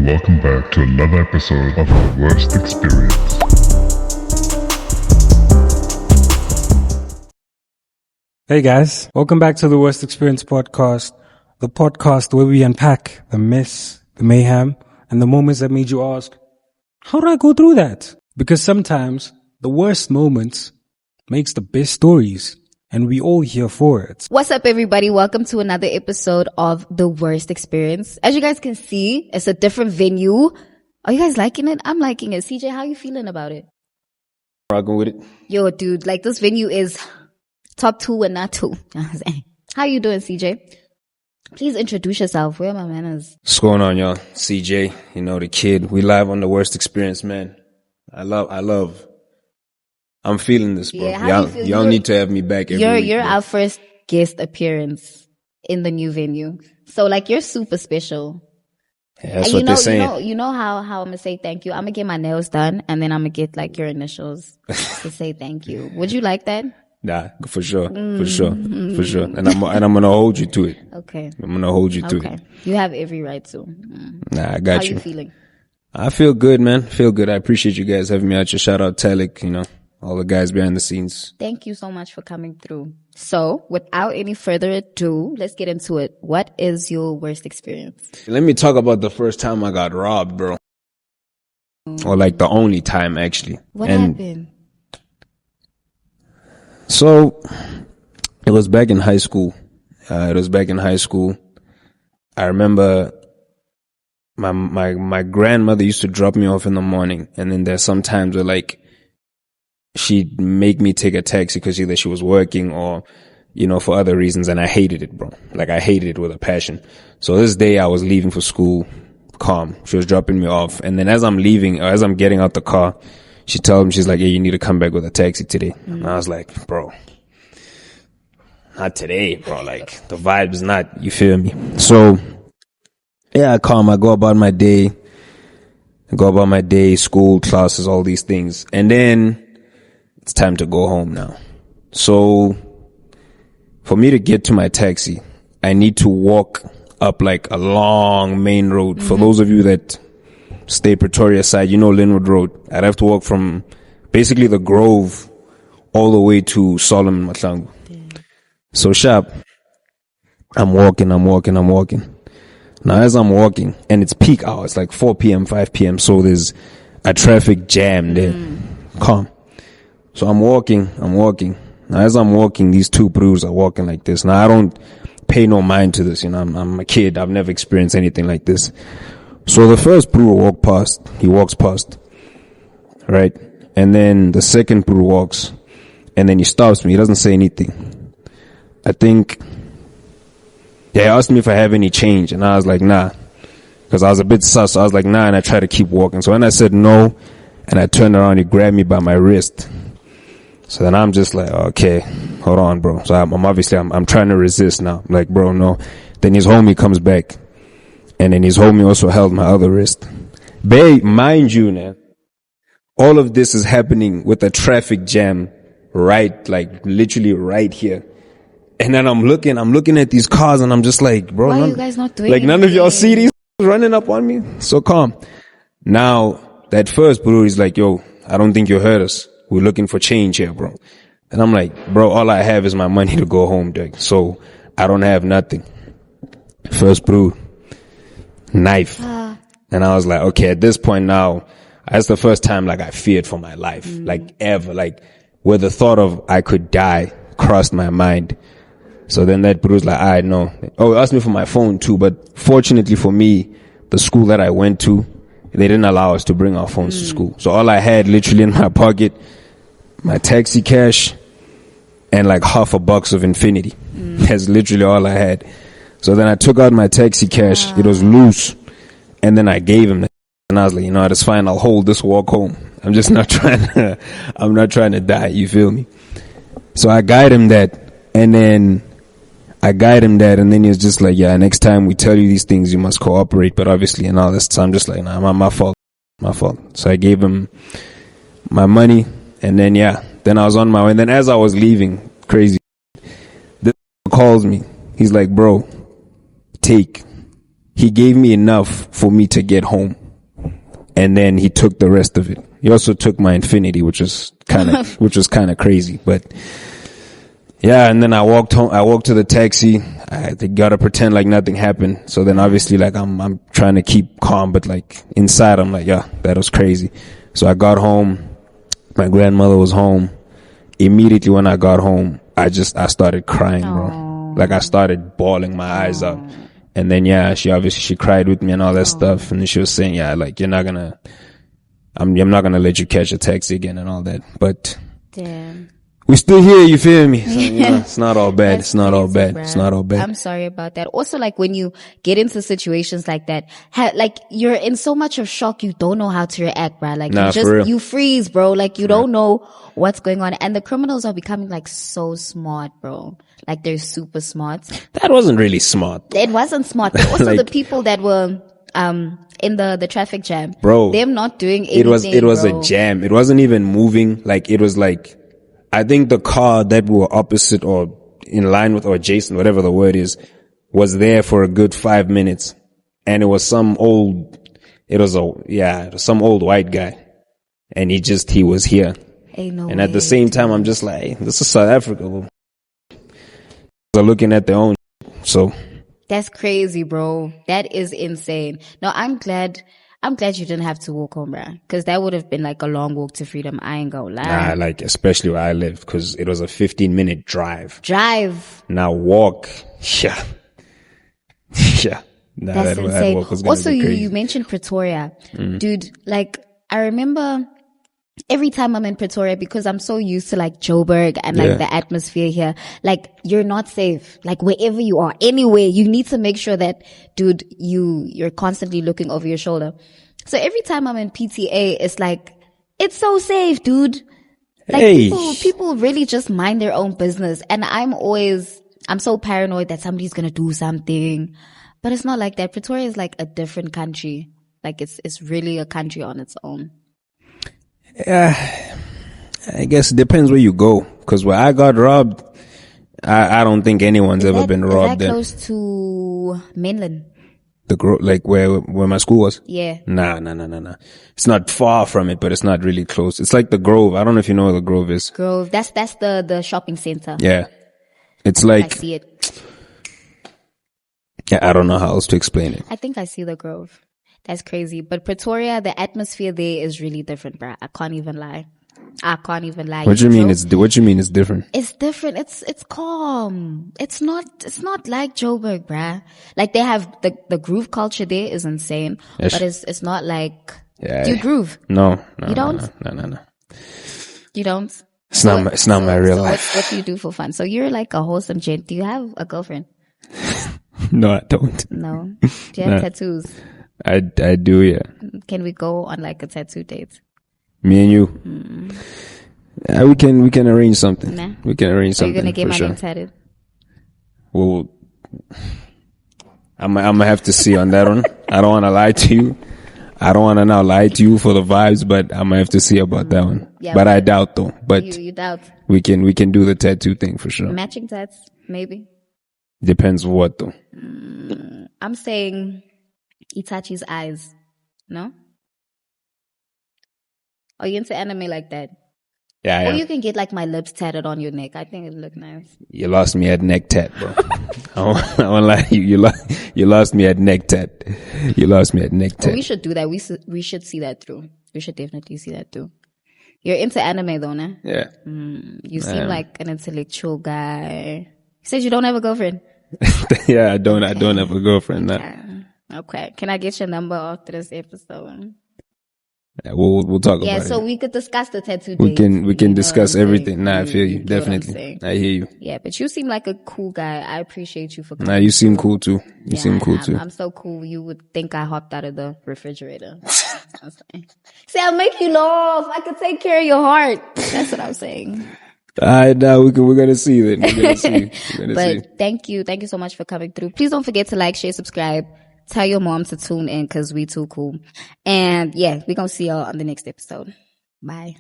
welcome back to another episode of The Worst Experience. Hey guys, welcome back to The Worst Experience podcast, the podcast where we unpack the mess, the mayhem, and the moments that made you ask, how do I go through that? Because sometimes the worst moments makes the best stories. And we all here for it. What's up, everybody? Welcome to another episode of The Worst Experience. As you guys can see, it's a different venue. Are you guys liking it? I'm liking it. CJ, how are you feeling about it? Rocking with it. Yo, dude, like this venue is top 2 and not 2. How you doing, CJ? Please introduce yourself. Where are my manners? What's going on, y'all? CJ, you know, the kid. We live on The Worst Experience, man. I'm feeling this, bro. Yeah, y'all need to have me back every week. You're our first guest appearance in the new venue. So, like, you're super special. Yeah, that's what they're saying. You know how I'm going to say thank you? I'm going to get my nails done, and then I'm going to get, like, your initials to say thank you. Would you like that? Nah, for sure. For sure. And I'm going to hold you to it. Okay. I'm going to hold you to it. Okay. You have every right to. Nah, I got you. How you feeling? I feel good, man. Feel good. I appreciate you guys having me out. Your shout out, Talik, you know. All the guys behind the scenes. Thank you so much for coming through. So, without any further ado, let's get into it. What is your worst experience? Let me talk about the first time I got robbed, bro. Or like the only time, actually. What happened? So, it was back in high school. I remember my grandmother used to drop me off in the morning. And then there's some times where like, she'd make me take a taxi because either she was working or, you know, for other reasons. And I hated it, bro. Like, I hated it with a passion. So this day I was leaving for school, calm. She was dropping me off. And then as I'm getting out the car, she told me, she's like, hey, you need to come back with a taxi today. And I was like, bro, not today, bro. Like, the vibe's not, you feel me? So, yeah, I calm. I go about my day, school, classes, all these things. And then it's time to go home now. So for me to get to my taxi, I need to walk up like a long main road. For those of you that stay Pretoria side, you know Linwood Road. I'd have to walk from basically the Grove all the way to Solomon Mahlangu. So sharp. I'm walking. Now as I'm walking, and it's peak hours, like 4 p.m., 5 p.m. So there's a traffic jam there. Calm. So I'm walking. Now as I'm walking, these two brews are walking like this. Now I don't pay no mind to this, you know, I'm a kid. I've never experienced anything like this. So the first brewer walks past, right? And then the second brewer walks, and then he stops me. He doesn't say anything. I think, he asked me if I have any change, and I was like, nah. Because I was a bit sus, so I was like, nah, and I tried to keep walking. So when I said no, and I turned around, he grabbed me by my wrist. So then I'm just like, okay, hold on, bro. So I'm trying to resist now. I'm like, bro, no. Then his homie comes back. And then his homie also held my other wrist. Mind you, now, all of this is happening with a traffic jam right, like literally right here. And then I'm looking at these cars and I'm just like, bro, why are you guys not doing like none of y'all see these running up on me? So calm. Now, that first bro is like, yo, I don't think you heard us. We're looking for change here, bro. And I'm like, bro, all I have is my money to go home, Dick. So I don't have nothing. First brew, knife. And I was like, okay, at this point now, that's the first time like I feared for my life, like ever, like where the thought of I could die crossed my mind. So then that brew's like, I know. Oh, he asked me for my phone too, but fortunately for me, the school that I went to, they didn't allow us to bring our phones to school. So all I had literally in my pocket, my taxi cash, and like half a box of Infinity. That's literally all I had. So then I took out my taxi cash. It was loose. And then I gave him that. And I was like, you know what, it's fine. I'll hold this walk home. I'm just not trying to die. You feel me? So I guide him that. And then he was just like, yeah, next time we tell you these things, you must cooperate. But obviously, and all this. So I'm just like, nah, my fault. So I gave him my money. And then, then I was on my way. And then as I was leaving, crazy, this calls me. He's like, bro, take. he gave me enough for me to get home. And then he took the rest of it. He also took my infinity, which was kind of crazy. But yeah, and then I walked home. I walked to the taxi. They gotta pretend like nothing happened. So then obviously like I'm trying to keep calm, but like inside I'm like, yeah, that was crazy. So I got home. My grandmother was home. Immediately when I got home, I started crying, bro. Like I started bawling my eyes out. And then yeah, she cried with me and all that stuff. And then she was saying, yeah, like I'm not gonna let you catch a taxi again and all that. But damn, we still here, you feel me? So, it's not all bad. It's not all bad. Bruh. It's not all bad. I'm sorry about that. Also, like when you get into situations like that, like you're in so much of shock, you don't know how to react, bro. Like you freeze, bro. Like you don't know what's going on. And the criminals are becoming like so smart, bro. Like they're super smart. That wasn't really smart. It wasn't smart. But also Like, the people that were in the traffic jam, bro. Them not doing anything. It was bro. a jam. It wasn't even moving. Like it was like, I think the car that we were opposite or in line with or adjacent, whatever the word is, was there for a good 5 minutes. And it was some old white guy. And he was here. Ain't no And at the way. same time, I'm just like, hey, this is South Africa. They're looking at their own. So That's crazy, bro. That is insane. No, I'm glad you didn't have to walk home, bruh. Cause that would have been like a long walk to freedom. I ain't gonna lie. nah, like especially where I live, cause it was a 15-minute drive. Now walk, yeah. Nah, That's that insane. walk was gonna Also, be crazy. you mentioned Pretoria. Dude, like, I remember every time I'm in Pretoria, because I'm so used to like Joburg and like the atmosphere here, like you're not safe. Like wherever you are, anywhere, you need to make sure that, dude, you're constantly looking over your shoulder. So every time I'm in PTA, it's like, it's so safe, dude. Like people really just mind their own business. And I'm so paranoid that somebody's going to do something, but it's not like that. Pretoria is like a different country. Like it's really a country on its own. Yeah, I guess it depends where you go. Cause where I got robbed, I don't think anyone's ever been robbed Is that there. close to mainland? Like where my school was? Yeah. Nah. It's not far from it, but it's not really close. It's like the Grove. I don't know if you know where the Grove is. Grove. That's the shopping center. Yeah. It's I like, see it. yeah, I don't know how else to explain it. I think I see the Grove. That's crazy. But Pretoria, the atmosphere there is really different, bruh. I can't even lie. What do you mean it's different? It's different. It's calm. It's not like Joburg, bruh. Like they have the groove culture there is insane. Yes. But it's not like, Yeah. do you groove? No. You don't? No. You don't? It's not my real life. What do you do for fun? So you're like a wholesome gent. Do you have a girlfriend? No, I don't. No. Do you have No. tattoos? I do, yeah. Can we go on like a tattoo date? Me and you. Yeah, we can arrange something. Nah. We can arrange Are something. you gonna get for my sure. name tatted? Well, I'm gonna have to see on that one. I don't want to lie to you. I don't want to now lie to you for the vibes, but I'm gonna have to see about that one. Yeah, but I doubt though. But You doubt. we can do the tattoo thing for sure. Matching tats, maybe. Depends what though. I'm saying Itachi's eyes. No? Are you into anime like that? Yeah, Or you can get like my lips tatted on your neck. I think it look nice. You lost me at neck tat, bro. I won't lie to you. You lost me at neck tat. You lost me at neck But tat. we should do that. We should see that through. We should definitely see that through. You're into anime though, nah? Yeah. You seem like an intellectual guy. You said you don't have a girlfriend. Yeah, I don't have a girlfriend now. Okay. Can I get your number after this episode? Yeah, we'll talk Yeah, about so it. we could discuss the tattoo We date. can discuss what I'm everything. saying? Nah, I feel you. You get what I'm Definitely. saying? I hear you. Yeah, but you seem like a cool guy. I appreciate you for coming. Nah, you seem cool too. You Yeah, seem cool too. I'm so cool. You would think I hopped out of the refrigerator. See, I'll make you laugh. I could take care of your heart. That's what I'm saying. Alright, now we're gonna see then. We're gonna see. We're gonna see. But thank you so much for coming through. Please don't forget to like, share, subscribe. Tell your mom to tune in because we too cool. And yeah, we're gonna see y'all on the next episode. Bye.